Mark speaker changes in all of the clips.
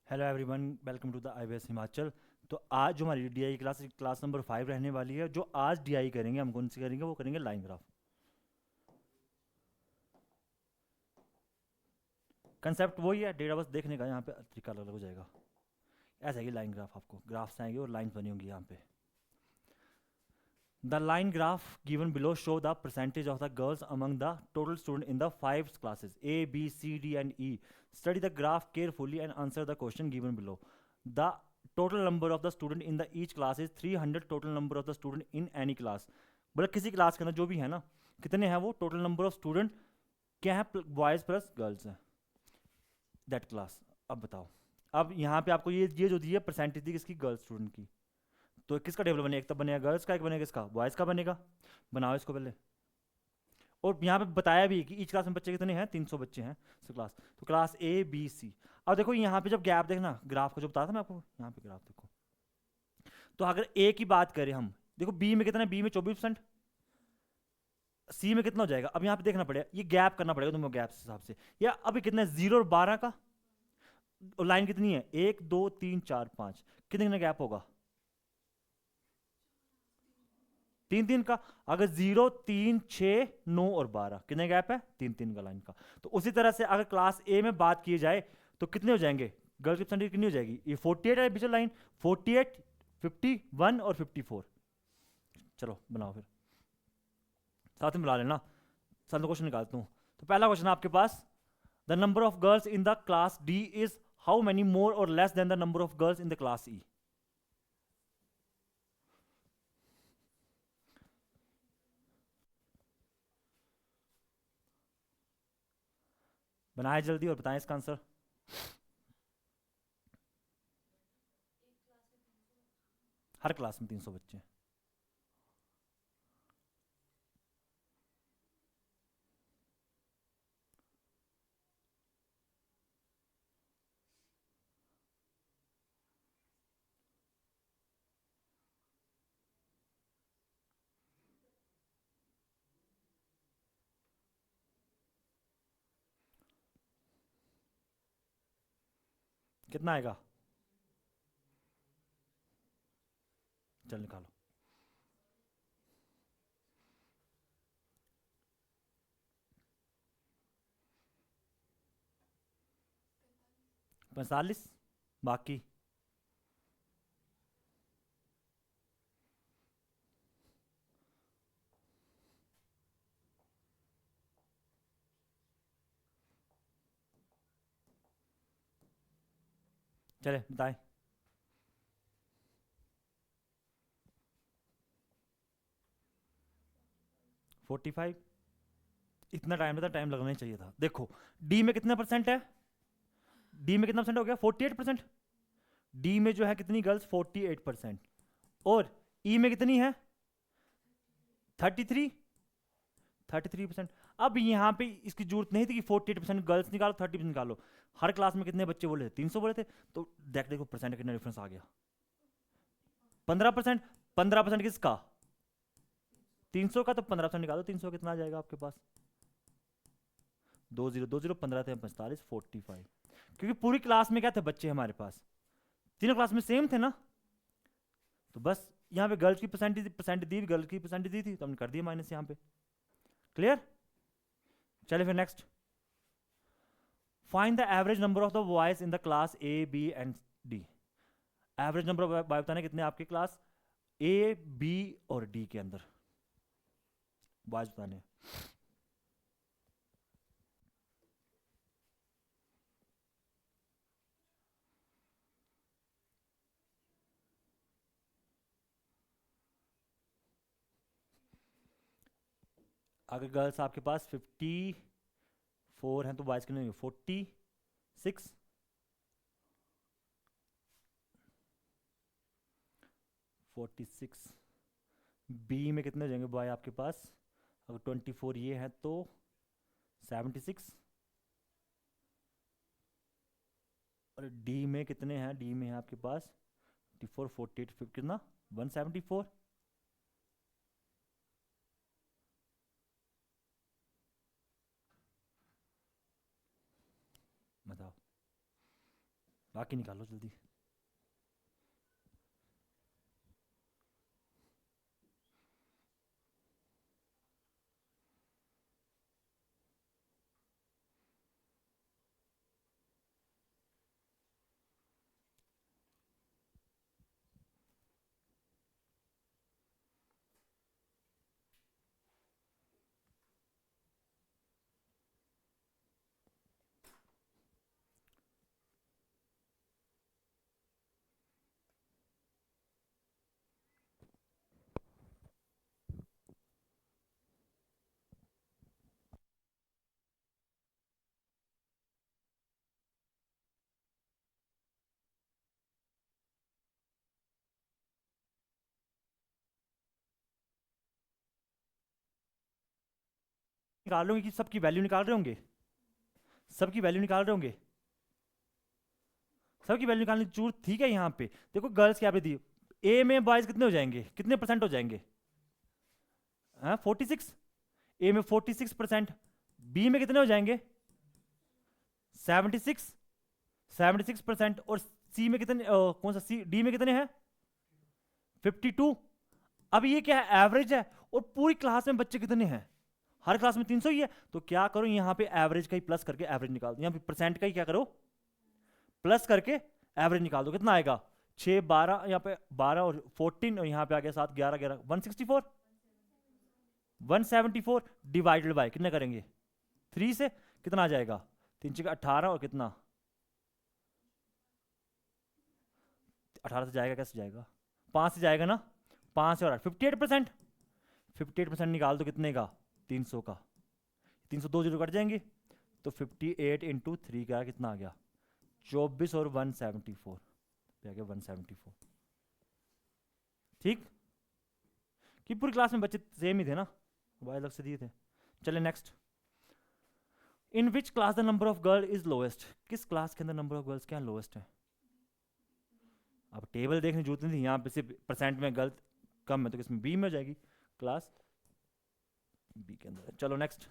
Speaker 1: Hello everyone, welcome to the IBS Himachal. तो आज जो हमारी DI क्लास क्लास नंबर 5 रहने वाली है। जो आज DI करेंगे, हम कौन सी करेंगे? वो करेंगे लाइन ग्राफ। कंसेप्ट वही है, डेटा बस देखने का यहाँ पे तरीका अलग अलग हो जाएगा। ऐसा है कि लाइन ग्राफ, आपको ग्राफ्स आएंगे और लाइन्स बनी होंगी यहाँ पे। The line graph given below show the percentage of the girls among the total student in the 5 classes A, B, C, D and E. Study the graph carefully and answer the question given below. The total number of the student in the each class is 300 total number of the student in any class. बोला किसी class के अंदर जो भी है ना, कितने हैं वो टोटल नंबर ऑफ स्टूडेंट क्या है? बॉयज प्लस गर्ल्स है दैट क्लास। अब बताओ, अब यहाँ पे आपको ये जो दी है परसेंटेज दी किसकी? गर्ल्स स्टूडेंट की। तो किसका टेबल बनेगा? एक तो बनेगा गर्ल्स का, एक बनेगा किसका? बॉयज़ का बनेगा। बनाओ इसको पहले। और यहाँ पे बताया भी कि ईच क्लास में बच्चे कितने हैं? 300 बच्चे हैं क्लास। तो क्लास A, B, C। अब देखो यहाँ पे जब गैप देखना, ग्राफ को जो बताया था मैं आपको, यहाँ पे ग्राफ देखो। तो अगर A की बात करें हम, देखो B में कितना है? B में 24%। C में कितना हो जाएगा? अब यहाँ पे देखना पड़ेगा, ये गैप करना पड़ेगा तुम्हें गैप के हिसाब से। या अभी कितना है? 0 और 12 का। और लाइन कितनी है? 1 2 3 4 5। कितने कितने गैप होगा? 3 3 का। अगर 0 3 6 9 और 12 कितने गैप है? 3 3 का लाइन का। तो उसी तरह से अगर क्लास ए में बात की जाए तो कितने हो जाएंगे? गर्ल्स की परसेंटेज कितनी हो जाएगी? ये 48 है पिछले लाइन। 48, 51 और 54। चलो बनाओ फिर, साथ में मिला लेना। साथ में क्वेश्चन निकालता हूँ। तो पहला क्वेश्चन है आपके पास, the number of girls in the class D is how many more or less than the number of girls in the class E? बनाए जल्दी और बताएं इसका आंसर। हर क्लास में 300 बच्चे हैं। कितना आएगा? चल निकालो। 45। बाकी चले बताएं। 45। इतना टाइम लगता, टाइम लगना ही चाहिए था। देखो डी में कितना परसेंट है? डी में कितना परसेंट हो गया? 48%। डी में जो है कितनी गर्ल्स? 48%। और ई में कितनी है? 33। 33%। अब यहाँ पे इसकी जरूरत नहीं थी कि 48% गर्ल्स निकालो 30% निकालो। हर क्लास में कितने बच्चे बोले थे? 300 बोले थे। तो देख देखो परसेंट कितना डिफरेंस आ गया। 15%। 15% किसका? 300 का। तो 15% निकालो, 300 कितना आ जाएगा आपके पास? 20 15 थे 45, 45। क्योंकि पूरी क्लास में क्या थे बच्चे हमारे पास? तीनों क्लास में सेम थे ना। तो बस यहाँ पे गर्ल्स की परसेंट दी, गर्ल्स की परसेंट दी थी तो हमने कर दिया माइनस यहाँ पे। क्लियर? चले फिर next. Find the average number of the boys in the class A, B and D। Average number of boy बताने कितने आपके क्लास A, B और D के अंदर बॉयज बताने। अगर गर्ल्स आपके पास 54 हैं तो बॉयज कितने होंगे? 46। 46। बी में कितने हो जाएंगे बॉय आपके पास? अगर 24 ये है तो 76। और डी में कितने हैं? डी में है आपके पास 54, 48, कितना? 174। बताओ बाकी निकालो जल्दी। निकाल रहे होंगे कि सबकी वैल्यू निकाल रहे होंगे, सबकी वैल्यू निकाल रहे होंगे, सबकी वैल्यू निकालने की जरूरत ठीक है। यहाँ पे देखो गर्ल्स क्या पे दी, ए में बॉयज कितने हो जाएंगे, कितने परसेंट हो जाएंगे, हाँ 46, ए में 46%, बी में कितने हो जाएंगे 76, 76%, और सी में कितने कौन सा सी, डी में कितने हैं 52। अब ये क्या है, एवरेज है, और पूरी क्लास में बच्चे कितने हैं, हर क्लास में 300 ही है, तो क्या करो यहाँ पे एवरेज का ही प्लस करके एवरेज निकाल दो, यहाँ पे परसेंट का ही क्या करो प्लस करके एवरेज निकाल दो, कितना आएगा 6 12, यहाँ पे 12 और 14, और यहाँ पे आ गया 7 11 11, 164, 174 डिवाइडेड बाय कितने करेंगे 3 से, कितना आ जाएगा 3 का 18, और कितना 18 से जाएगा, कैसे जाएगा 5 से जाएगा ना, 5 से और 58%, 58% निकाल दो कितने का 300 का, 302 जीरो कट जाएंगे, तो 58 इंटू 3 का कितना आ गया 24, और 174 पे आ गया 174। ठीक, कि पूरी क्लास में बच्चे सेम ही थे ना, वाई अलग से दिए थे। चले next, in which class the number of girl is lowest, किस क्लास के अंदर नंबर ऑफ गर्ल्स क्या लोएस्ट है। अब टेबल देखने जरूरत नहीं थी, यहाँ पे सिर्फ परसेंट में गर्ल कम है, तो किसमें बी में हो जाएगी, क्लास बी के अंदर। चलो next,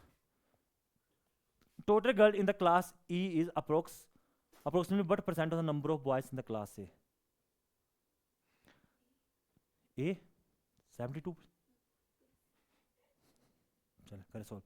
Speaker 1: total girl in the class E is approximately what percent of the number of boys in the class ए 72। चलो करे सॉल्व,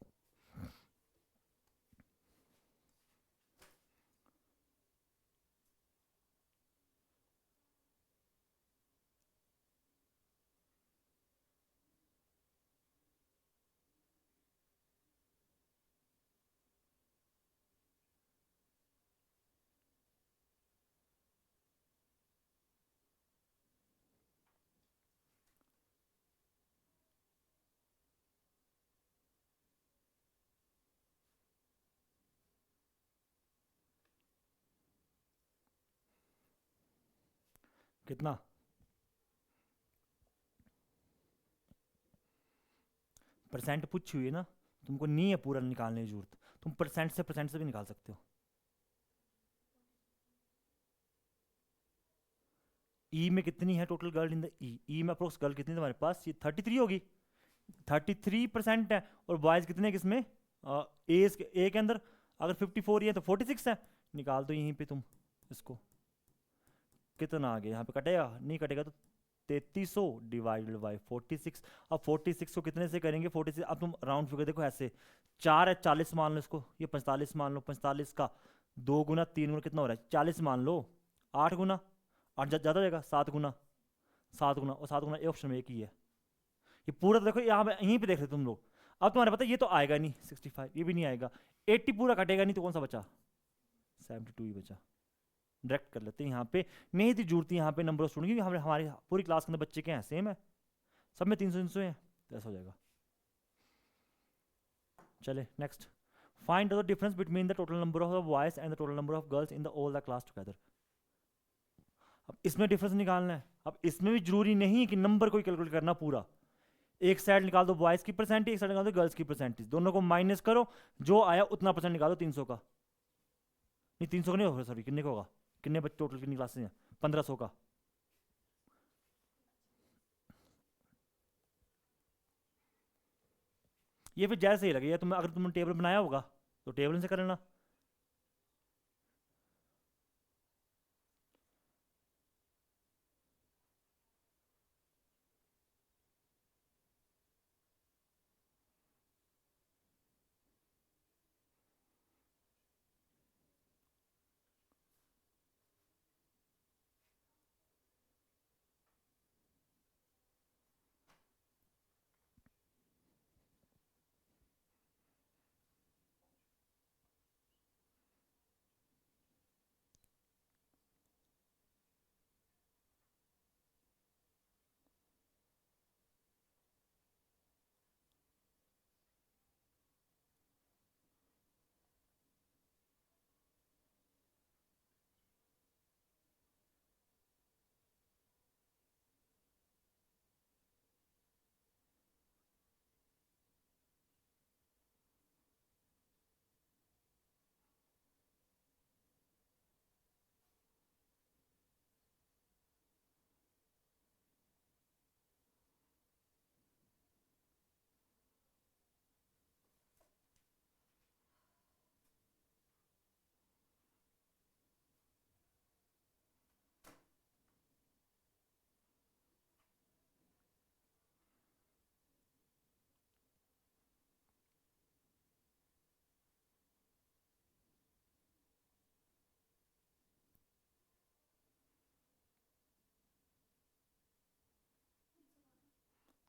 Speaker 1: कितना परसेंट पूछी हुई है ना, तुमको नहीं है पूरा निकालने की जरूरत, तुम परसेंट से भी निकाल सकते हो। ई में कितनी है टोटल गर्ल इन द ई में अप्रोक्स गर्ल कितनी है तुम्हारे पास, ये 33 होगी, 33% है, और बॉयज कितने हैं किसमें ए के अंदर, अगर 54 ही है तो 46 है, निकाल दो यहीं पे तुम इसको, कितना आ गया यहाँ पे, कटेगा नहीं कटेगा तो 3300 डिवाइडेड बाई 46। अब 46 को कितने से करेंगे 46, अब तुम राउंड फिगर देखो ऐसे, 4 है 40 मान लो इसको, ये 45 मान लो, 45 का 2 गुना 3 गुना कितना हो रहा है 40 मान लो, 8 गुना 8 ज़्यादा हो जाएगा, 7 गुना 7 गुना, और 7 गुना ए ऑप्शन में एक ही है, ये पूरा तो देखो यहाँ पे यहीं पे देख रहे तुम लोग। अब तुम्हारे पता ये तो आएगा नहीं 65, ये भी नहीं आएगा, 80 पूरा कटेगा नहीं, तो कौन सा बचा 72 ही बचा। डायरेक्ट कर लेते हैं, यहाँ पे नहीं थी जरूरत यहाँ पे नंबर ऑफ स्टूडेंट, क्योंकि हमारी पूरी क्लास के अंदर बच्चे क्या हैं सेम है, सब में 300 हैं, तो ऐसा हो जाएगा। चले next, find the difference between the total number of boys and the total number of girls in the all the class together. अब इसमें डिफरेंस निकालना है, अब इसमें भी जरूरी नहीं कि नंबर कोई कैलकुलेट करना पूरा, एक साइड निकाल दो बॉयज की परसेंटेज, एक साइड निकाल दो गर्ल्स की परसेंटेज, दोनों को माइनस करो, जो आया उतना परसेंट निकालो 300 का, नहीं 300 का नहीं होगा, सॉरी कितने का होगा, कितने बच्चे टोटल कितनी क्लासेस हैं 1500 का। ये फिर जैसे ही लगेगा तुम, अगर तुमने टेबल बनाया होगा तो टेबल से कर लेना,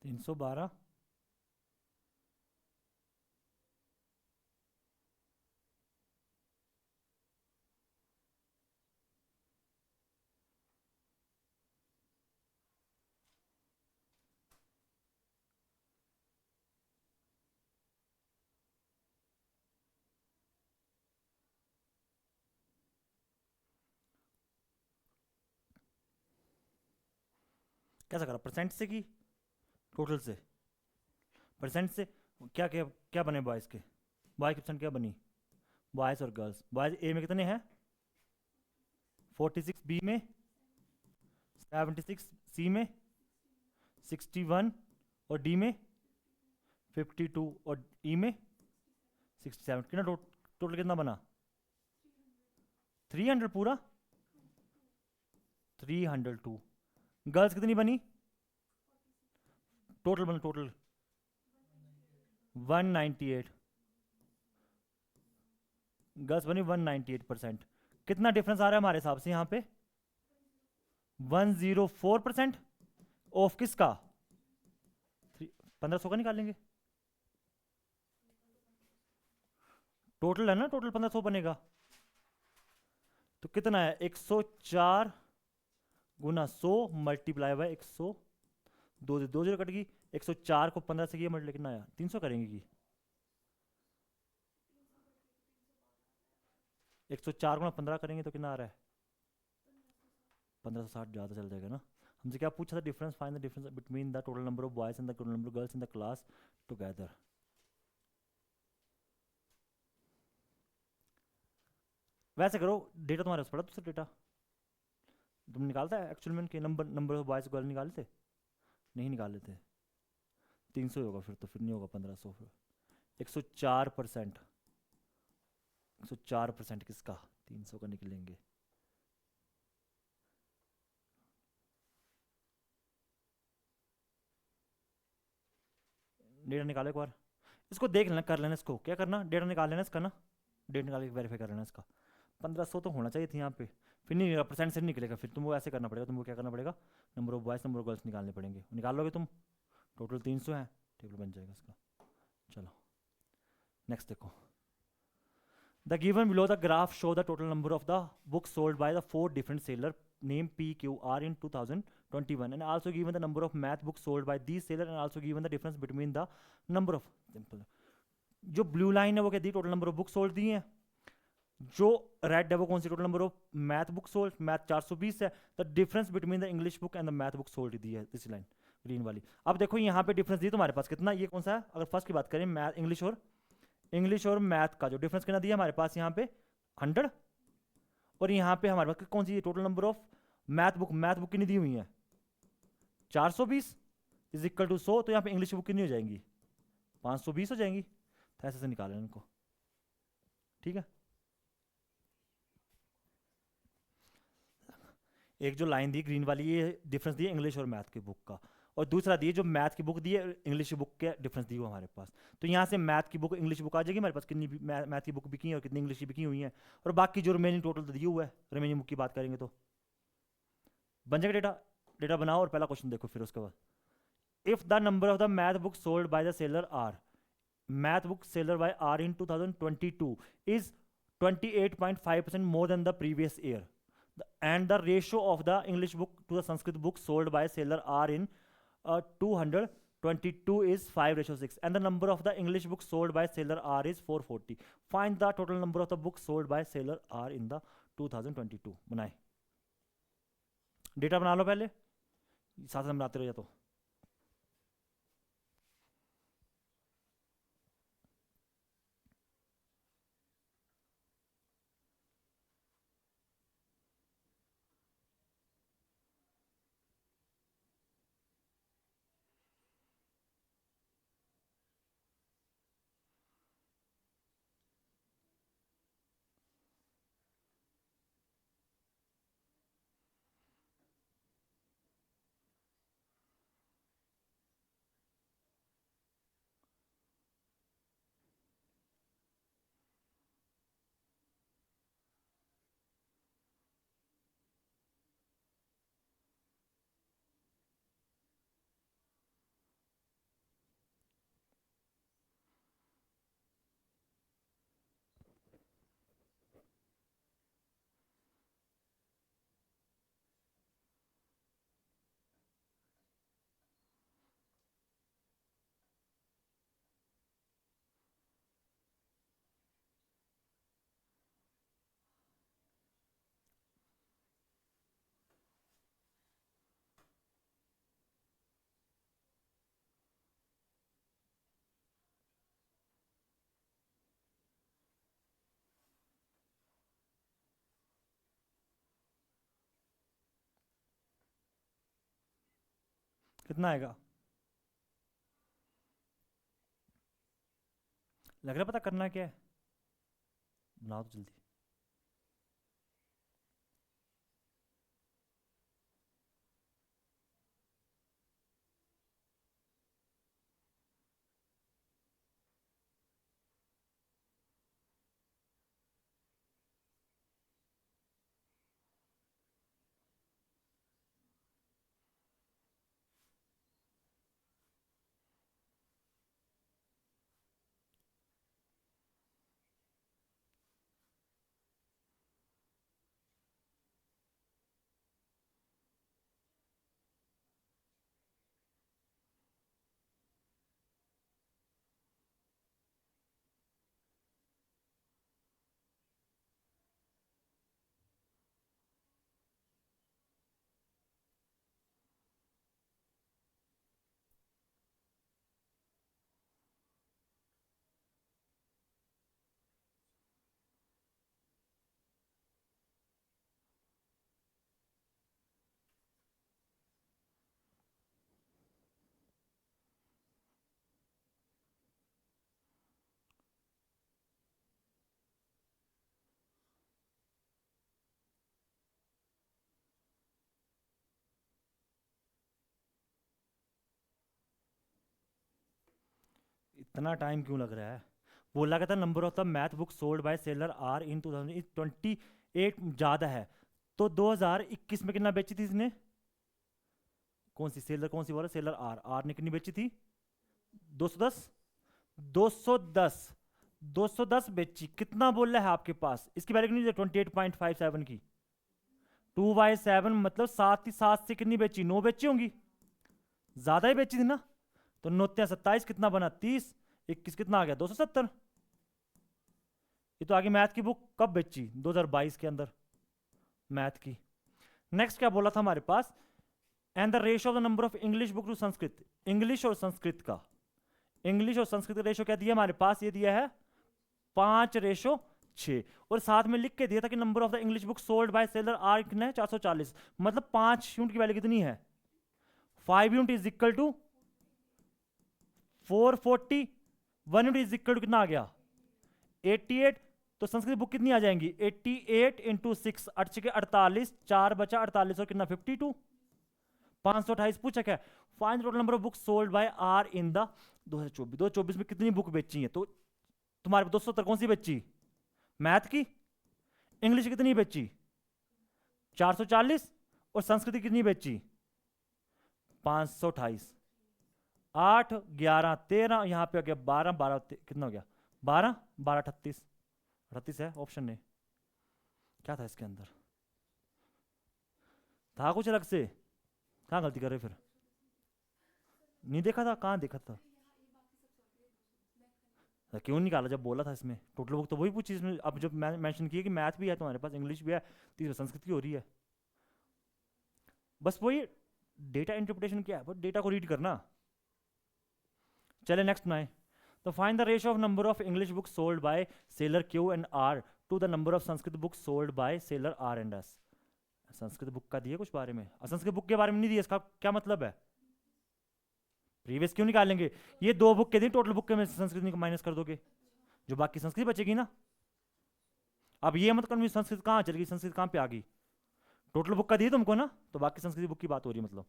Speaker 1: 312। कैसा करा, परसेंट से की टोटल से? परसेंट से क्या क्या क्या बने बॉयज़ के? बॉय की परसेंट क्या बनी? बॉयज़ और गर्ल्स, बॉयज़ ए में कितने हैं? 46, बी में 76, सी में 61 और डी में 52 और ई में 67। कितना टोटल कितना बना? 300 पूरा? 302। गर्ल्स कितनी बनी? टोटल बना टोटल 198। गर्ल्स बनी 198%। कितना डिफरेंस आ रहा है हमारे हिसाब से यहाँ पे? 104%। ऑफ किसका? 1500 का निकालेंगे। टोटल है ना, टोटल 1500 बनेगा। तो कितना है? 104 गुना 100 मल्टीप्लाई बाय 100। दो जीरो कट गई। 104 को 15 से किया मल्टीप्लाई, कितना आया? 300 करेंगे की 104 गुना 15 करेंगे तो कितना आ रहा है? 1560 ज़्यादा चल जाएगा ना। हमसे क्या पूछा था? Difference, find the difference between the total number of boys and the total number of girls in the class together. वैसे करो, डेटा तुम्हारे पास पड़ा दूसरा डेटा तुम निकालता है एक्चुअल में, नंबर ऑफ बॉयज गर्ल निकाले थे? नहीं निकाले थे। 300 ही होगा फिर तो, फिर नहीं होगा 1500। फिर 104%। 104% किसका? 300 का निकलेंगे। डेटा निकाले एक बार, इसको देख लेना, कर लेना, इसको क्या करना, डेटा निकाल लेना इसका ना, डेटा निकाल के वेरीफाई कर लेना इसका। 1500 तो होना चाहिए थी यहाँ पे, फिर नहीं निकलेगा, परसेंट से नहीं निकलेगा, फिर तुमको ऐसे करना पड़ेगा, तुमको क्या करना पड़ेगा, number of boys number of girls निकालने पड़ेंगे, निकाल लोगे तुम, टोटल 300 है, टेबल बन जाएगा इसका। चलो नेक्स्ट देखो, the given below the graph show the total number of the books sold by the 4 different seller name PQR in 2021 and also given the number of math books sold by these seller and also given the difference between the number of simple। जो blue line है वो क्या दी? Total number of book sold दी है। जो red है वो कौन सी? Total number of math book sold, math 420 है। The difference between the English book and the math book sold दी है दिस लाइन ग्रीन वाली। अब देखो यहाँ पे डिफरेंस दी तुम्हारे पास कितना, ये कौन सा है? अगर फर्स्ट की बात करें मैथ, इंग्लिश और मैथ का जो डिफरेंस कितना दिया हमारे पास यहाँ पे 100, और यहाँ पे हमारे पास कौन सी total number of math book कितनी दी हुई है? 420 इज इक्वल टू 100, तो यहाँ पे इंग्लिश बुक कितनी हो जाएंगी? 520 हो जाएंगी। तो ऐसे से निकालें इनको, ठीक है। एक जो लाइन दी ग्रीन वाली, ये डिफरेंस दिए इंग्लिश और मैथ की बुक का, और दूसरा दिए जो मैथ की बुक दी है इंग्लिश की बुक के डिफरेंस दी हुआ हमारे पास। तो यहाँ से मैथ की बुक इंग्लिश बुक आ जाएगी हमारे पास, कितनी मैथ की बुक बिकी है और कितनी इंग्लिश की बिकी हुई है, और बाकी जो रिमेनिंग टोटल तो दिए हुआ है, रिमेनिंग बुक की बात करेंगे तो बन जाएगा डेटा। डेटा बनाओ और पहला क्वेश्चन देखो, फिर उसके बाद if the number of the math book sold by the seller are, math book seller by are in 2022 इज 28.5% more than the previous year, and the ratio of the English book to the Sanskrit book sold by seller R in 222 is 5:6, and the number of the English book sold by seller R is 440. Find the total number of the books sold by seller R in the 2022। बनाए, data बना लो पहले, साथ साथ बनाते रहो या तो। कितना आएगा? लग रहा है पता करना क्या है? बनाओ तो जल्दी। इतना टाइम क्यों लग रहा है? बोला क्या था, number of the math book sold by seller are in 2028 ज़्यादा है। तो 2021 में कितना बेची थी इसने? कौन सी सेलर, कौन सी बोला? सेलर आर, आर ने कितनी बेची थी? 210। 210। 210 बेची, कितना बोल रहा है आपके पास? इसकी वैल्यू कितनी है 28.57 की? 2/7 मतलब 7 ही, 7 से कितनी बेची? 9 बेची होंगी, ज्यादा ही बेची थी ना। तो 9 27 कितना बना? 30। 21 कितना आ गया? 270। ये तो आगे मैथ की बुक कब बेची? 2022 के अंदर मैथ की। नेक्स्ट क्या बोला था हमारे पास? And the ratio of the number of English book to Sanskrit. English और संस्कृत का, इंग्लिश और संस्कृत का रेशियो क्या दिया हमारे पास? ये दिया है 5:6। और साथ में लिख के दिया था कि number of the English book sold by seller are कितना है? 440। मतलब 5 यूनिट की वैल्यू कितनी है? 5 unit is equal to 440। 1 unit is equal to कितना आ गया? 88। तो संस्कृत बुक कितनी आ जाएंगी? 88 इंटू 6, 8 के 48, 4 बचा 48 और कितना? 52। 528 पूछा क्या? Find total number of book sold by are in the 2024 में कितनी बुक बेची है? तो तुम्हारे 270 कौन सी बेची? मैथ की। इंग्लिश कितनी बेची? 440। और संस्कृत कितनी बेची? 528। 8 11 13, यहाँ पे हो गया 12 12 कितना हो गया? 12 12 38। 38 है ऑप्शन ने। क्या था इसके अंदर? था कुछ अलग से? कहाँ गलती कर रहे फिर? नहीं देखा था? कहाँ देखा था? तो क्यों निकाला जब बोला था इसमें? टोटल बुक तो वही पूछी इसमें। अब जब मैं मेंशन किया कि मैथ भी है तुम्हारे पास, इंग्लिश भी है, तीसरा संस्कृत की हो रही है। बस वही डेटा इंटरप्रिटेशन क्या है, बस डेटा को रीड करना। चले नेक्स्ट में। तो find the ratio of number of English book sold by seller Q and R to the number of Sanskrit book sold by seller R and S. Sanskrit book का दिए कुछ बारे में, संस्कृत बुक के बारे में नहीं दिया, इसका क्या मतलब है? प्रीवियस क्यों निकालेंगे? ये दो बुक के दिन टोटल बुक के में संस्कृत माइनस कर दोगे, जो बाकी संस्कृत बचेगी ना। अब ये मत करो संस्कृत कहाँ चल गई, संस्कृत कहाँ पे आ गई? टोटल बुक का दिए तुमको ना, तो बाकी संस्कृत बुक की बात हो रही है मतलब।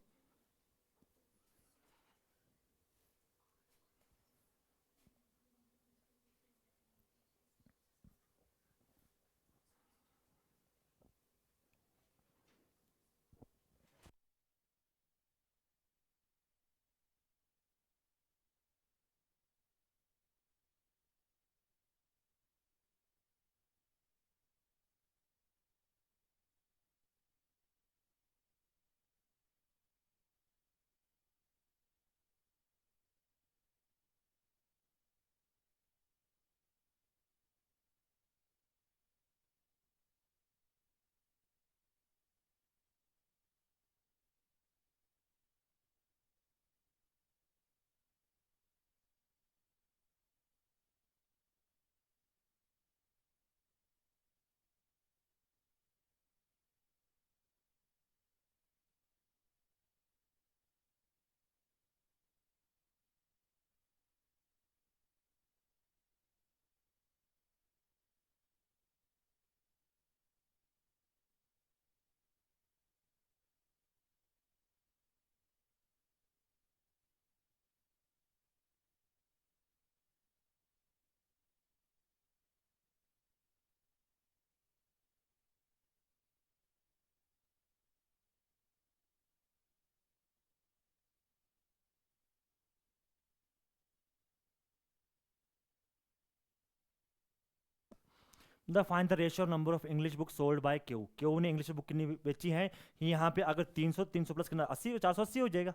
Speaker 1: The find the ratio number of English book sold bye Q, Q ने इंग्लिश बुक कितनी बेची है यहाँ पे, अगर 300, 300 प्लस कितना 80, 480 हो जाएगा,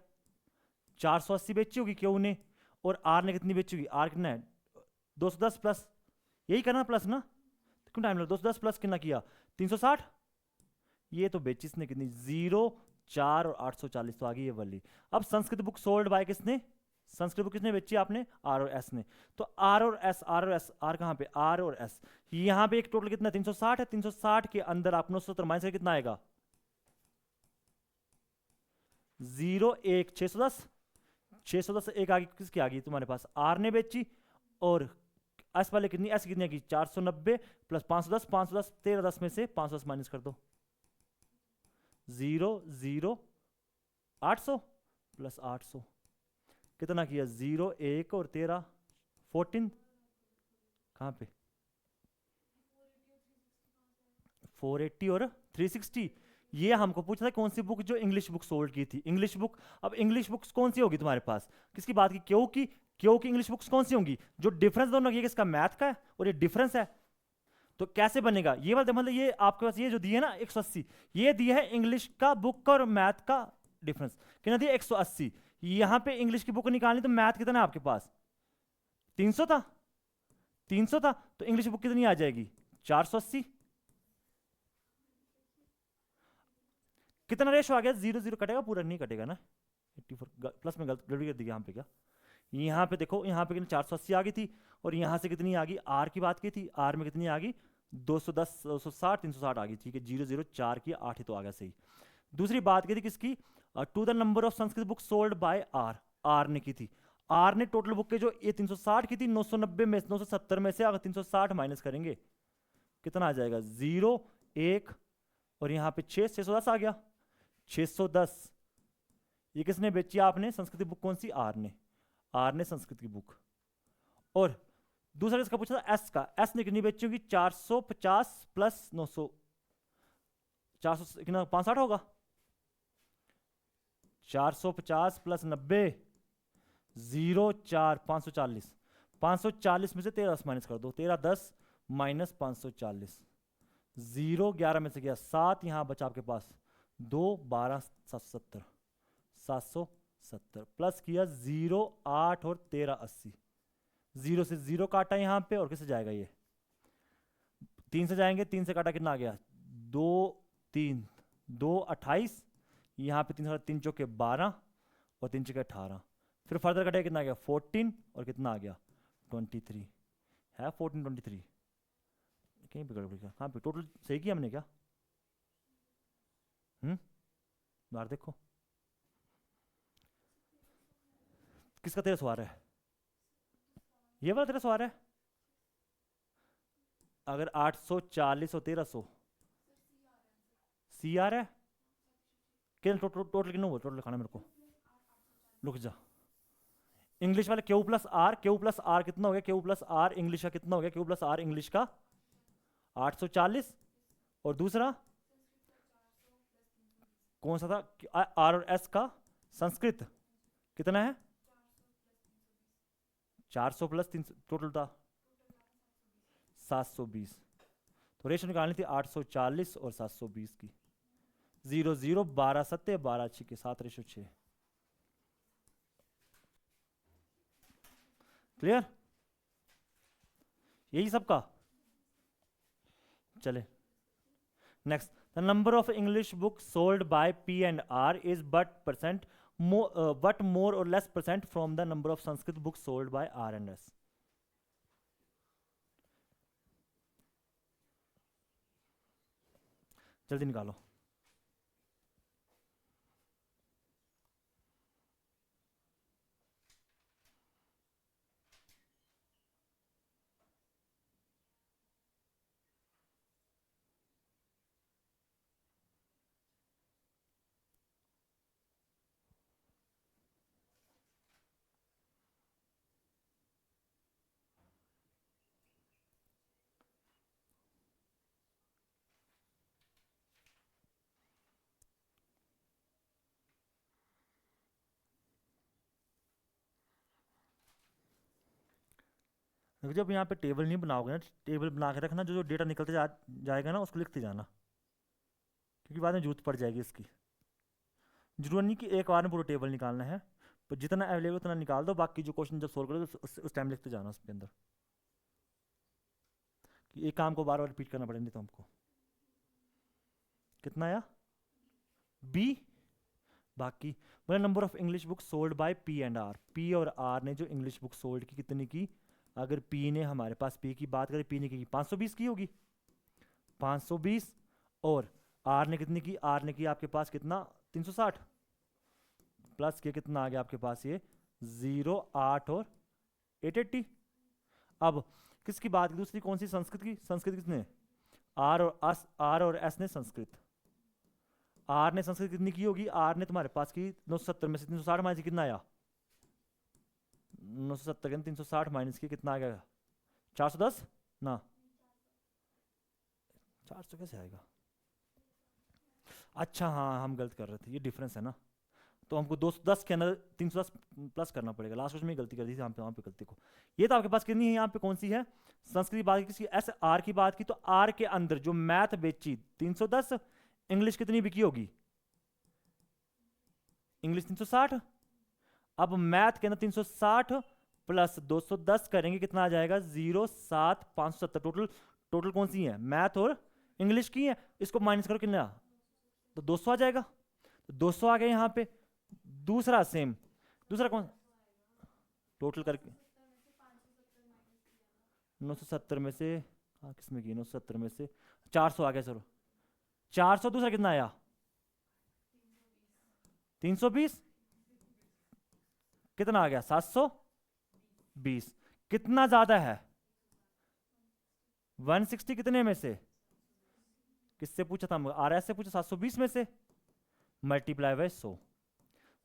Speaker 1: 480 बेची होगी क्यू ने, और आर ने कितनी बेची होगी, आर कितना है 210 प्लस, यही करना प्लस ना, क्यों टाइम लगा, 210 प्लस कितना किया 360, ये तो बेची इसने कितनी 0, 4 और 840, तो आ गई ये वाली। अब संस्कृत बुक सोल्ड बाय किसने, संस्कृत बुक किसने बेची आपने, आर और एस ने, तो आर और एस, आर और एस, आर कहाँ पे, आर और एस, यहाँ पे एक टोटल कितना 360 है, 360 के अंदर आप 970 माइनस कितना आएगा 0, 1, 610, 610 एक आ गई, किसकी आ गई तुम्हारे पास, आर ने बेची, और एस वाले कितनी, एस कितनी आएगी 490 प्लस 510, 510 1310 में से 510 माइनस कर दो, 0, 0, 800 प्लस 800 कितना किया 0, 1 और 13 14, कहाँ पे 480 और 360, ये हमको पूछा था कौन सी बुक जो इंग्लिश बुक सोल्ड की थी, इंग्लिश बुक। अब इंग्लिश बुक्स कौन सी होगी तुम्हारे पास, किसकी बात की, क्यों की, क्यों की इंग्लिश बुक्स कौन सी होंगी, जो डिफरेंस दोनों, ये किसका मैथ का है और ये डिफरेंस है, तो कैसे बनेगा ये वाला, मतलब ये आपके पास ये जो दिए ना 180, ये दिया है इंग्लिश का बुक का और मैथ का डिफरेंस, कितना दिया 180, यहां पे इंग्लिश की बुक निकालनी तो मैथ कितना है आपके पास 300 था, 300 था, तो इंग्लिश बुक कितनी आ जाएगी 480, कितना रेशो आ गया 0, 0 कटेगा, पूरा नहीं कटेगा ना, 84 प्लस में गड़बड़ी कर दी यहाँ पे, क्या यहाँ पे देखो, यहाँ पे 480 आ गई थी, और यहाँ से कितनी आ गई, आर की बात की थी, आर में कितनी आ गई 210, 260, 360 आ गई, ठीक है 0, 0, 4 की 8 ही तो आ गया सही। दूसरी बात की थी किसकी, to the number of Sanskrit book sold by R, R ने की थी, आर ने टोटल बुक के जो ये 360 की थी 990 में 970 में से अगर 360 माइनस करेंगे कितना आ जाएगा 0, 1 और यहाँ पे 610 आ गया, 610, ये किसने बेची आपने संस्कृत बुक कौन सी, आर ने, आर ने संस्कृत की बुक। और दूसरा इसका पूछा था एस का, एस ने कितनी बेची होगी 450 प्लस 900, 400 कितना 560 होगा, 450 प्लस 90, 0, 4, 540, 540 में से 13 माइनस कर दो, 13 10 माइनस 540, 0 11 में से गया 7, यहां बचा आपके पास 2, 12, 770, 770 प्लस किया 0, 8 और 13 80, 0 से 0 काटा यहां पे, और किससे जाएगा ये 3 से जाएंगे, 3 से काटा कितना आ गया 2, 3, 2 28, यहाँ पे 3 3 चौके 12 और 3 चौके 18, फिर फर्दर कटेगा कितना आ गया 14 और कितना आ गया 23 है, 14 23 कहीं पे गड़बड़ी का, हाँ पे टोटल सही किया हमने क्या, बाहर देखो किसका 1300 आ रहा है, ये वाला 1300 आ रहा है, अगर 840 और 1300 सी आ रहा है, कितना टोटल कितना हुआ, टोटल लिखाना मेरे को, रुक जा, इंग्लिश वाले Q plus R, Q plus R कितना हो गया, क्यू प्लस आर इंग्लिश का कितना हो गया, क्यू प्लस आर इंग्लिश का 840, और दूसरा कौन सा था आर और एस का संस्कृत कितना है 400 प्लस 300, टोटल था 720, तो रेशो निकालनी थी 840 और 720 की, 0, 0, 12 सत्य 12 6 के 7:6, क्लियर, यही सबका। चले next, the number of English book sold by P and R is but more or less percent from the number of Sanskrit books sold by R and S. जल्दी निकालो, देखो जब यहाँ पे टेबल नहीं बनाओगे ना, टेबल बना के रखना, जो जो डेटा निकलते जाएगा ना उसको लिखते जाना, क्योंकि बाद में जरूरत पड़ जाएगी इसकी। जरूरत नहीं कि एक बार में पूरा टेबल निकालना है, पर जितना अवेलेबल उतना निकाल दो, बाकी जो क्वेश्चन जब सोल्व करोगे उस टाइम लिखते जाना उसके अंदर, कि एक काम को बार बार रिपीट करना पड़ेगा नहीं तो हमको। कितना आया? बी। बाकी बोला number of English book sold by P and R, P और आर ने जो इंग्लिश बुक सोल्ड की कितनी की? अगर पी ने, हमारे पास पी की बात करें, पी ने की 520 की होगी, 520, और आर ने कितनी की? आर ने की आपके पास कितना? 360, प्लस के कितना आ गया आपके पास ये 0, 8 और 880। अब किसकी बात की? दूसरी कौन सी? संस्कृत की। संस्कृत किसने? आर और एस ने संस्कृत। आर ने संस्कृत कितनी की होगी? आर ने तुम्हारे पास की 970 में से 360 माइनस कितना आया? 970 के 360 माइनस की कितना आ गया? 410 ना, 400 कैसे आएगा? अच्छा हाँ, हम गलत कर रहे थे, ये डिफरेंस है ना, तो हमको 210 के अंदर 310 प्लस करना पड़ेगा। लास्ट क्वेश्चन में गलती कर दी थी, वहाँ पे गलती को। ये तो आपके पास कितनी है? यहाँ पे कौन सी है? संस्कृत की बात की, किसकी? एस आर की बात की, तो आर के अंदर जो मैथ बेची 310, इंग्लिश कितनी बिकी होगी? इंग्लिश 360। अब मैथ के अंदर 360 प्लस 210 करेंगे, कितना आ जाएगा? 0, 7, 570। टोटल टोटल कौन सी है? मैथ और इंग्लिश की है। इसको माइनस करो, कितना? तो 200 आ जाएगा। तो 200 आ गया यहाँ पे। दूसरा सेम, दूसरा कौन? टोटल करके 970 में से, हाँ किसमें की? 970 में से 400 आ गया सर, 400। दूसरा कितना आया? 320। कितना आ गया? 720। कितना ज्यादा है? 160 कितने में से? किससे पूछा था? आर एस से पूछा, 720 में से मल्टीप्लाई बाय 100।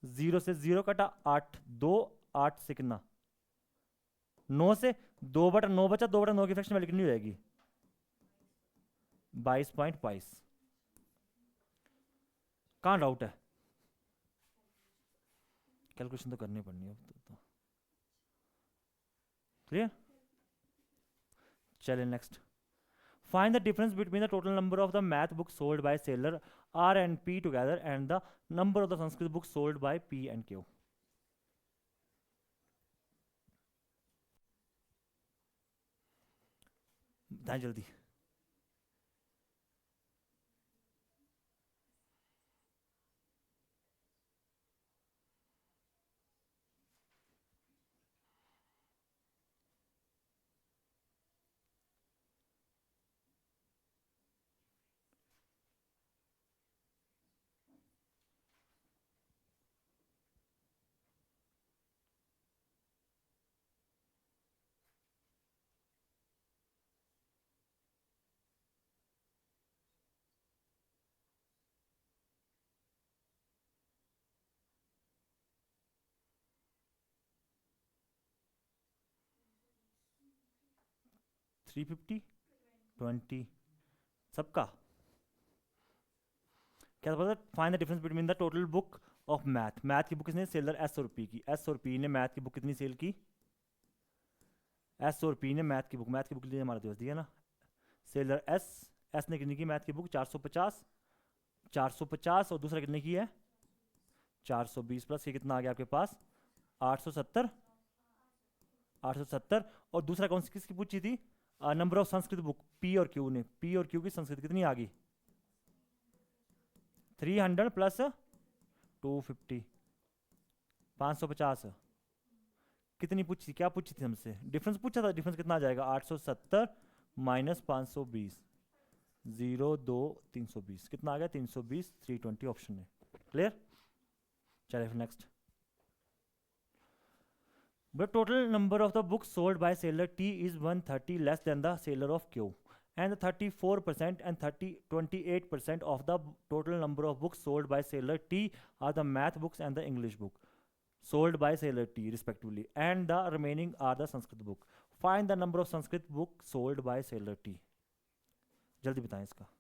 Speaker 1: 0 से 0 कटा, 8 2, 8 से कितना? 9 से 2/9 बचा, 2/9 की फ्रैक्शन वैल्यू कितनी हो जाएगी? 22.22। कहाँ डाउट है? कैलकुलेशन तो करनी पड़नी है तो। क्लियर? चलिए next. Find the difference between the total number of the math books sold by seller R and P together and the number of the Sanskrit books sold by P and Q. बताएं जल्दी। Three fifty 20 सबका क्या पता? Find the difference between the total book of math. Math की book किसने? Seller S और P की। S और पी ने मैथ की बुक कितनी सेल की? एस और पी ने मैथ की बुक लिए हमारे दोस्त दिया ना, सेलर एस। एस ने कितनी की मैथ की बुक? 450। 450 और दूसरा कितने की है? 420 प्लस ये कितना आ गया आपके पास? 870। 870। और दूसरा कौन सी किसकी पूछी थी? Number of Sanskrit book, P और क्यू ने। पी और क्यू की संस्कृत कितनी आ गई? 300 प्लस 250, 550। कितनी पूछी थी? क्या पूछी थी हमसे? डिफरेंस पूछा था। डिफरेंस कितना आ जाएगा? 870 माइनस 520, 0 2 320। कितना आ गया? 320, 320 ऑप्शन है। क्लियर? चलिए फिर next. The total number of the books sold by seller T is 130 less than the seller of Q, and the 34% and 28% of the total number of books sold by seller T are the math books and the English book sold by seller T respectively, and the remaining are the Sanskrit book. Find the number of Sanskrit books sold by seller T. जल्दी बताएं इसका।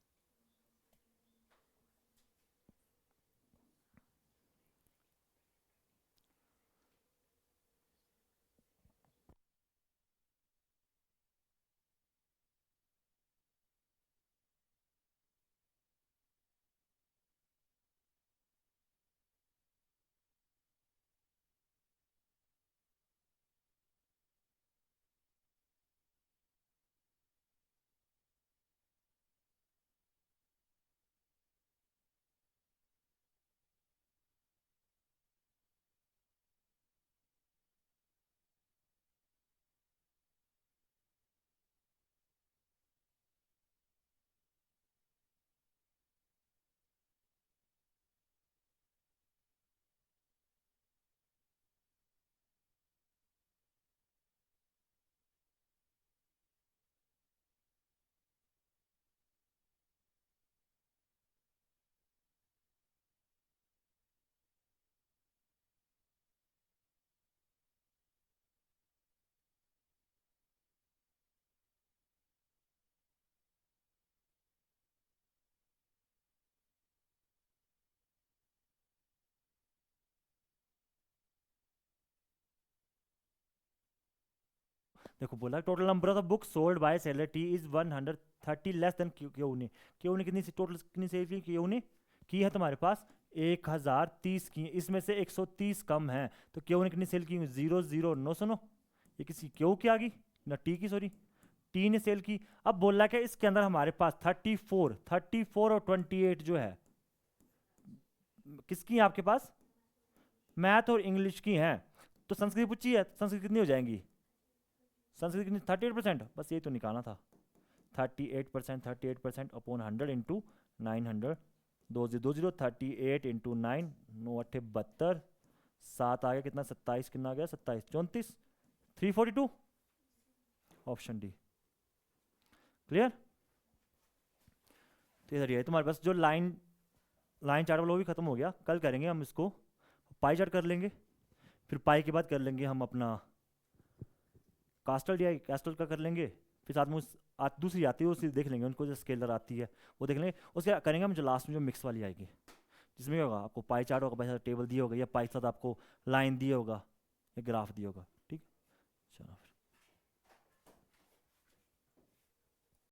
Speaker 1: देखो बोला total number of the book sold by seller T is 130 less than Q ने। Q ने कितनी total कितनी cell की, क्यू ने की है तुम्हारे पास 1030 की, इसमें से 130 कम है, तो क्यू ने कितनी सेल की, 0 नो सुनो, ये किसी क्यू की आ गई ना टी की, सॉरी टी ने सेल की। अब बोला क्या इसके अंदर हमारे पास 34 और 28 जो है किसकी है आपके पास, मैथ और इंग्लिश की हैं। तो संस्कृत पूछी है, संस्कृत कितनी हो जाएंगी, संस्कृत कितनी 38%, बस ये तो निकालना था। 38% अपॉन 100 इंटू 900, 20 38 इंटू 9, 9 8 72, 7 आ गया कितना 27, कितना आ गया 27 34, 342, ऑप्शन डी। क्लियर। तो इधर ये तुम्हारे पास जो लाइन चार्ट वाला वो भी खत्म हो गया, कल करेंगे हम इसको पाई चार्ट कर लेंगे, फिर पाई के बाद कर लेंगे हम अपना कास्टल डी कास्टल का कर लेंगे, फिर साथ में दूसरी आती है उसी देख लेंगे, उनको जो स्केलर आती है वो देख लेंगे, उसके करेंगे हम जो लास्ट में जो मिक्स वाली आएगी, जिसमें होगा आपको पाई चार्ट होगा, पाई टेबल दिया होगा, या पाई के साथ आपको लाइन दिया होगा या ग्राफ दिया होगा।